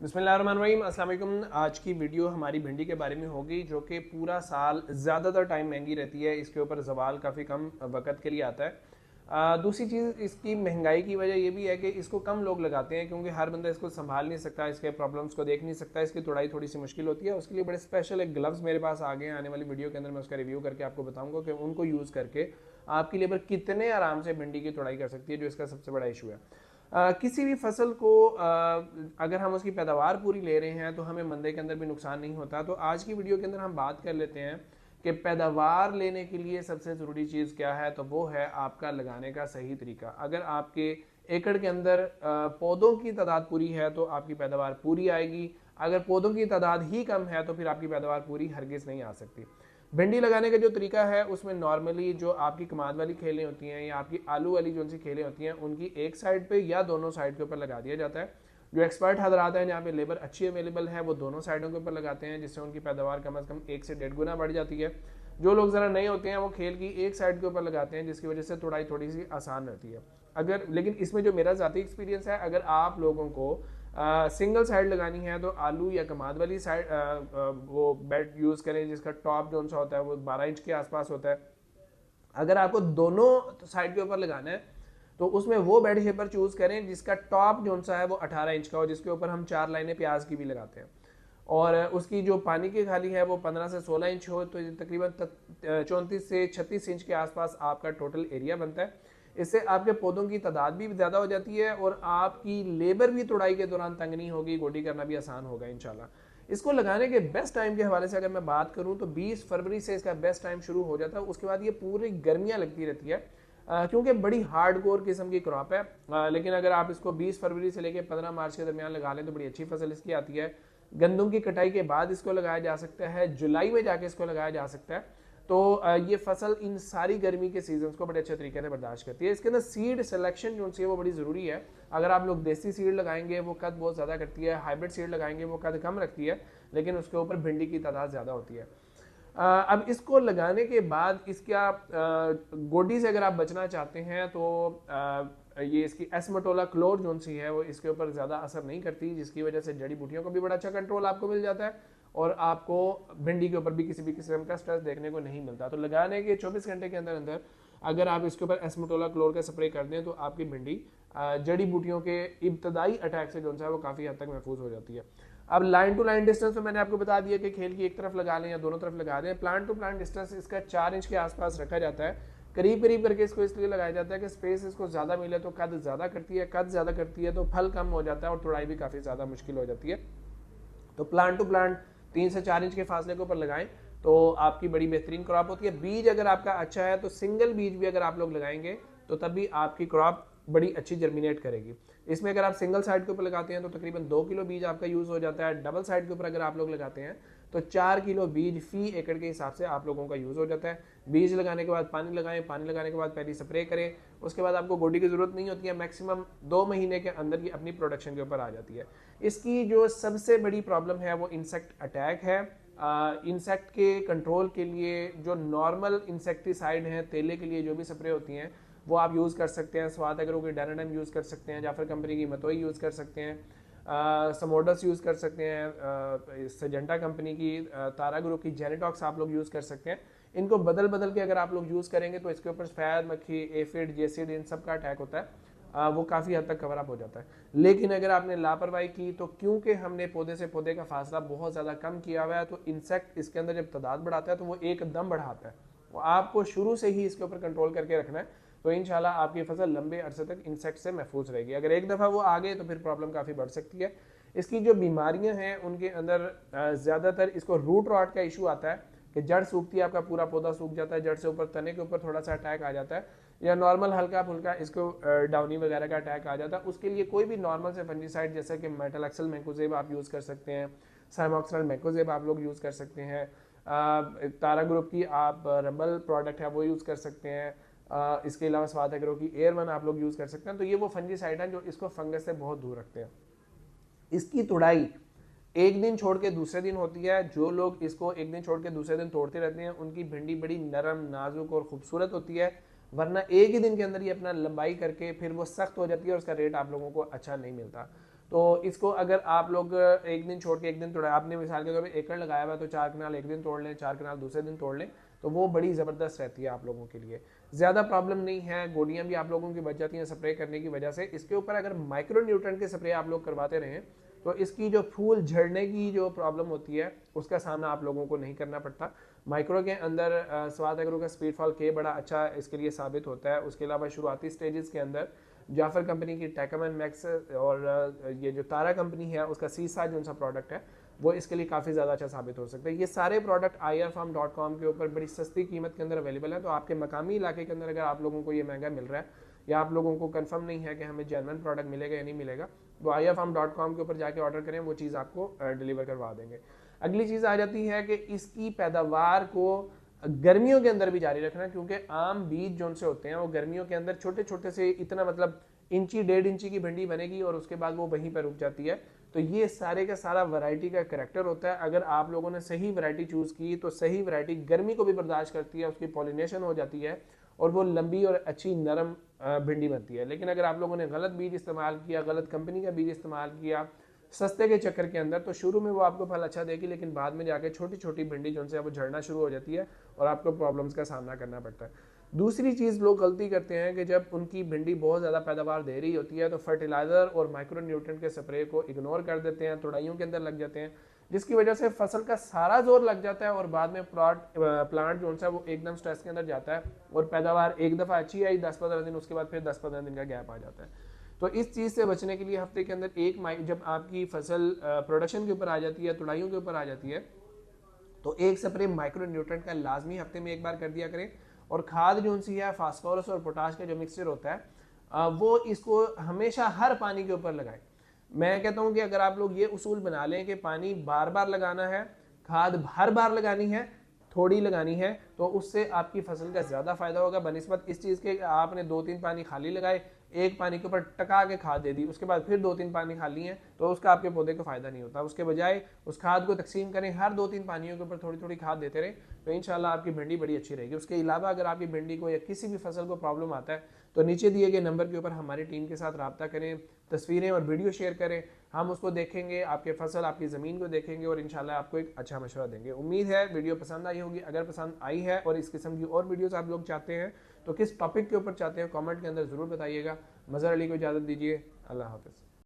बिस्मिल्लाहिर्रहमानिर्रहीम, अस्सलाम वालेकुम। आज की वीडियो हमारी भिंडी के बारे में होगी, जो कि पूरा साल ज़्यादातर टाइम महंगी रहती है। इसके ऊपर ज़वाल काफ़ी कम वक़्त के लिए आता है। दूसरी चीज़, इसकी महंगाई की वजह ये भी है कि इसको कम लोग लगाते हैं, क्योंकि हर बंदा इसको संभाल नहीं सकता, इसके प्रॉब्लम्स को देख नहीं सकता, इसकी तोड़ाई थोड़ी सी मुश्किल होती है। उसके लिए बड़े स्पेशल एक ग्लव्स मेरे पास आ गए हैं। आने वाली वीडियो के अंदर मैं उसका रिव्यू करके आपको बताऊँगा कि उनको यूज़ करके आपकी लेबर कितने आराम से भिंडी की तोड़ाई कर सकती है, जो इसका सबसे बड़ा इशू है। किसी भी फसल को अगर हम उसकी पैदावार पूरी ले रहे हैं तो हमें मंदे के अंदर भी नुकसान नहीं होता। तो आज की वीडियो के अंदर हम बात कर लेते हैं कि पैदावार लेने के लिए सबसे ज़रूरी चीज़ क्या है। तो वो है आपका लगाने का सही तरीका। अगर आपके एकड़ के अंदर पौधों की तादाद पूरी है तो आपकी पैदावार पूरी आएगी। अगर पौधों की तादाद ही कम है तो फिर आपकी पैदावार पूरी हरगिज़ नहीं आ सकती। भिंडी लगाने का जो तरीका है उसमें नॉर्मली जो आपकी कमाद वाली खेलें होती हैं या आपकी आलू वाली जो सी खेलें होती हैं, उनकी एक साइड पे या दोनों साइड के ऊपर लगा दिया जाता है। जो एक्सपर्ट हजरात हैं, जहाँ पे लेबर अच्छी अवेलेबल है, वो दोनों साइडों के ऊपर लगाते हैं, जिससे उनकी पैदावार कम से कम 1 से 1.5 गुना बढ़ जाती है। जो लोग ज़रा नए होते हैं वो खेल की एक साइड के ऊपर लगाते हैं, जिसकी वजह से तोड़ाई थोड़ी सी आसान रहती है। अगर लेकिन इसमें जो मेरा ज़ाती एक्सपीरियंस है, अगर आप लोगों को सिंगल साइड लगानी है तो आलू या कमाद वाली साइड वो बेड यूज़ करें, जिसका टॉप जो सा होता है वो 12 इंच के आसपास होता है। अगर आपको दोनों साइड के ऊपर लगाना है तो उसमें वो बेड शेपर चूज़ करें जिसका टॉप जो सा है वो 18 इंच का हो, जिसके ऊपर हम 4 लाइनें प्याज की भी लगाते हैं। और उसकी जो पानी की खाली है वो 15 से 16 इंच हो, तो तकरीबन 34 से 36 इंच के आसपास आपका टोटल एरिया बनता है। इससे आपके पौधों की तादाद भी ज़्यादा हो जाती है और आपकी लेबर भी तोड़ाई के दौरान तंग नहीं होगी, गोडी करना भी आसान होगा इंशाल्लाह। इसको लगाने के बेस्ट टाइम के हवाले से अगर मैं बात करूं तो 20 फरवरी से इसका बेस्ट टाइम शुरू हो जाता है। उसके बाद ये पूरी गर्मियां लगती रहती है, क्योंकि बड़ी हार्डकोर किस्म की क्रॉप है। लेकिन अगर आप इसको 20 फरवरी से लेकर 15 मार्च के दरमियान लगा लें तो बड़ी अच्छी फसल इसकी आती है। गंदम की कटाई के बाद इसको लगाया जा सकता है, जुलाई में जाके इसको लगाया जा सकता है। तो ये फसल इन सारी गर्मी के सीजन्स को बड़े अच्छे तरीके से बर्दाश्त करती है। इसके अंदर सीड सिलेक्शन जो है वो बड़ी ज़रूरी है। अगर आप लोग देसी सीड लगाएंगे वो कद बहुत ज़्यादा करती है, हाइब्रिड सीड लगाएंगे वो कद कम रखती है, लेकिन उसके ऊपर भिंडी की तादाद ज़्यादा होती है। अब इसको लगाने के बाद इसका गोडी से अगर आप बचना चाहते हैं तो ये इसकी एस्मटोला क्लोर जो सी है वो इसके ऊपर ज़्यादा असर नहीं करती, जिसकी वजह से जड़ी बूटियों को भी बड़ा अच्छा कंट्रोल आपको मिल जाता है और आपको भिंडी के ऊपर भी किसी भी किस्म का स्ट्रेस देखने को नहीं मिलता। तो लगाने के 24 घंटे के अंदर अंदर अगर आप इसके ऊपर एस्मटोला क्लोर का स्प्रे कर दें तो आपकी भिंडी जड़ी बूटियों के इब्तदाई अटैक से जो है वो काफ़ी हद तक महफूज हो जाती है। अब लाइन टू लाइन डिस्टेंस तो मैंने आपको बता दिया कि खेल की एक तरफ लगा लें या दोनों तरफ लगा दें। प्लांट टू प्लांट डिस्टेंस इसका 4 इंच के आसपास रखा जाता है। करीब करीब करके इसको इसलिए लगाया जाता है कि स्पेस इसको ज़्यादा मिले तो कद ज़्यादा करती है, कद ज़्यादा करती है तो फल कम हो जाता है और तोड़ाई भी काफ़ी ज़्यादा मुश्किल हो जाती है। तो प्लांट टू प्लांट 3 से 4 इंच के फासले के ऊपर लगाएं तो आपकी बड़ी बेहतरीन क्रॉप होती है। बीज अगर आपका अच्छा है तो सिंगल बीज भी अगर आप लोग लगाएंगे तो तब भी आपकी क्रॉप बड़ी अच्छी जर्मिनेट करेगी। इसमें अगर आप सिंगल साइड के ऊपर लगाते हैं तो तकरीबन 2 किलो बीज आपका यूज़ हो जाता है। डबल साइड के ऊपर अगर आप लोग लगाते हैं तो 4 किलो बीज फी एकड़ के हिसाब से आप लोगों का यूज़ हो जाता है। बीज लगाने के बाद पानी लगाएं, पानी लगाने के बाद पहली स्प्रे करें, उसके बाद आपको गोडी की ज़रूरत नहीं होती है। मैक्सिमम 2 महीने के अंदर ये अपनी प्रोडक्शन के ऊपर आ जाती है। इसकी जो सबसे बड़ी प्रॉब्लम है वो इंसेक्ट अटैक है। इंसेक्ट के कंट्रोल के लिए जो नॉर्मल इंसेक्टिसाइड हैं, तेले के लिए जो भी स्प्रे होती हैं वो आप यूज़ कर सकते हैं। स्वाद एग्रो की डायनाडाइन यूज़ कर सकते हैं, जाफर कंपनी की मतोई यूज़ कर सकते हैं, समोडस यूज़ कर सकते हैं, सजेंटा कंपनी की तारा ग्रुप की जेनेटॉक्स आप लोग यूज़ कर सकते हैं। इनको बदल बदल के अगर आप लोग यूज़ करेंगे तो इसके ऊपर सफ़ेद मक्खी, एफिड, जेसिड, इन सब का अटैक होता है। वो काफ़ी हद तक कवर अप हो जाता है। लेकिन अगर आपने लापरवाही की तो क्योंकि हमने पौधे से पौधे का फासला बहुत ज़्यादा कम किया हुआ है तो इंसेक्ट इसके अंदर जब तादाद बढ़ाता है तो वो एकदम बढ़ाता है। वो आपको शुरू से ही इसके ऊपर कंट्रोल करके रखना है, तो इंशाल्लाह आपकी फसल लंबे अरसे तक इंसेक्ट से महफूज रहेगी। अगर एक दफ़ा वो आ गए तो फिर प्रॉब्लम काफ़ी बढ़ सकती है। इसकी जो बीमारियां हैं उनके अंदर ज़्यादातर इसको रूट रॉट का इशू आता है कि जड़ सूखती है, आपका पूरा पौधा सूख जाता है, जड़ से ऊपर तने के ऊपर थोड़ा सा अटैक आ जाता है, या नॉर्मल हल्का फुल्का इसको डाउनी वगैरह का अटैक आ जाता है। उसके लिए कोई भी नॉर्मल से फंजीसाइड जैसे कि मेटालैक्सल मैंकोजेब आप यूज़ कर सकते हैं, साइमोक्सिल मैंकोजेब आप लोग यूज़ कर सकते हैं, तारा ग्रुप की आप रबल प्रोडक्ट है वो यूज़ कर सकते हैं, इसके अलावा स्वाद एग्रो की एयर वन आप लोग यूज़ कर सकते हैं। तो ये वो फंजीसाइड हैं जो इसको फंगस से बहुत दूर रखते हैं। इसकी तोड़ाई एक दिन छोड़ के दूसरे दिन होती है। जो लोग इसको एक दिन छोड़ के दूसरे दिन तोड़ते रहते हैं उनकी भिंडी बड़ी नरम, नाजुक और खूबसूरत होती है, वरना एक ही दिन के अंदर ये अपना लंबाई करके फिर वो सख्त हो जाती है और उसका रेट आप लोगों को अच्छा नहीं मिलता। तो इसको अगर आप लोग एक दिन छोड़ के एक दिन तोड़ा, आपने मिसाल के तौर पे एकड़ लगाया हुआ है तो 4 कनाल एक दिन तोड़ लें, 4 कनाल दूसरे दिन तोड़ लें, तो वो बड़ी ज़बरदस्त रहती है आप लोगों के लिए। ज़्यादा प्रॉब्लम नहीं है, गोलियां भी आप लोगों की बच जाती हैं स्प्रे करने की वजह से। इसके ऊपर अगर माइक्रो न्यूट्रेंट के स्प्रे आप लोग करवाते रहें तो इसकी जो फूल झड़ने की जो प्रॉब्लम होती है उसका सामना आप लोगों को नहीं करना पड़ता। माइक्रो के अंदर स्वाद एग्रो का स्पीड फॉल के बड़ा अच्छा इसके लिए साबित होता है। उसके अलावा शुरुआती स्टेजेस के अंदर जाफर कंपनी की टैकामैन मैक्स और ये जो तारा कंपनी है उसका सीसा जो सा प्रोडक्ट है वो इसके लिए काफ़ी ज़्यादा अच्छा साबित हो सकता है। ये सारे प्रोडक्ट irfarm.com के ऊपर बड़ी सस्ती कीमत के अंदर अवेलेबल है। तो आपके मकामी इलाके के अंदर अगर आप लोगों को ये महंगा मिल रहा है या आप लोगों को कंफर्म नहीं है कि हमें जेन्युइन प्रोडक्ट मिलेगा या नहीं मिलेगा, तो irfarm.com के ऊपर जाके ऑर्डर करें, वो चीज़ आपको डिलीवर करवा देंगे। अगली चीज़ आ जाती है कि इसकी पैदावार को गर्मियों के अंदर भी जारी रखना, क्योंकि आम बीज जो उनसे होते हैं वो गर्मियों के अंदर छोटे छोटे से इतना मतलब इंची 1.5 इंची की भिंडी बनेगी और उसके बाद वो वहीं पर रुक जाती है। तो ये सारे का सारा वैरायटी का करैक्टर होता है। अगर आप लोगों ने सही वैरायटी चूज़ की तो सही वैरायटी गर्मी को भी बर्दाश्त करती है, उसकी पॉलिनेशन हो जाती है और वो लंबी और अच्छी नरम भिंडी बनती है। लेकिन अगर आप लोगों ने गलत बीज इस्तेमाल किया, गलत कंपनी का बीज इस्तेमाल किया सस्ते के चक्कर के अंदर, तो शुरू में वो आपको फल अच्छा देगी लेकिन बाद में जाके छोटी छोटी भिंडी जो है वो झड़ना शुरू हो जाती है और आपको प्रॉब्लम्स का सामना करना पड़ता है। दूसरी चीज़ लोग गलती करते हैं कि जब उनकी भिंडी बहुत ज़्यादा पैदावार दे रही होती है तो फर्टिलाइज़र और माइक्रो न्यूट्रिएंट के स्प्रे को इग्नोर कर देते हैं, तुड़ाइयों के अंदर लग जाते हैं, जिसकी वजह से फसल का सारा जोर लग जाता है और बाद में प्लांट जो है वो एकदम स्ट्रेस के अंदर जाता है और पैदावार एक दफ़ा अच्छी आई 10-15 दिन, उसके बाद फिर 10-15 दिन का गैप आ जाता है। तो इस चीज़ से बचने के लिए हफ्ते के अंदर जब आपकी फसल प्रोडक्शन के ऊपर आ जाती है, तुड़ाइयों के ऊपर आ जाती है, तो एक स्प्रे माइक्रो न्यूट्रिएंट का लाजमी हफ्ते में एक बार कर दिया करें। और खाद जो सी है फास्फोरस और पोटाश का जो मिक्सचर होता है वो इसको हमेशा हर पानी के ऊपर लगाएं। मैं कहता हूं कि अगर आप लोग ये उसूल बना लें कि पानी बार बार लगाना है, खाद हर बार लगानी है, थोड़ी लगानी है, तो उससे आपकी फसल का ज़्यादा फायदा होगा बनिस्बत इस चीज़ के आपने 2-3 पानी खाली लगाए, एक पानी के ऊपर टका के खाद दे दी, उसके बाद फिर 2-3 पानी खाली हैं, तो उसका आपके पौधे को फायदा नहीं होता। उसके बजाय उस खाद को तकसीम करें, हर 2-3 पानियों के ऊपर थोड़ी थोड़ी खाद देते रहें, तो इंशाल्लाह आपकी भिंडी बड़ी अच्छी रहेगी। उसके अलावा अगर आपकी भिंडी को या किसी भी फसल को प्रॉब्लम आता है तो नीचे दिए गए नंबर के ऊपर हमारी टीम के साथ रब्ता करें, तस्वीरें और वीडियो शेयर करें, हम उसको देखेंगे, आपके फसल आपकी ज़मीन को देखेंगे और इंशाल्लाह आपको एक अच्छा मशवरा देंगे। उम्मीद है वीडियो पसंद आई होगी। अगर पसंद आई है और इस किस्म की और वीडियोस आप लोग चाहते हैं तो किस टॉपिक के ऊपर चाहते हैं कमेंट के अंदर ज़रूर बताइएगा। मज़हर अली को इजाज़त दीजिए। अल्लाह हाफ़िज़।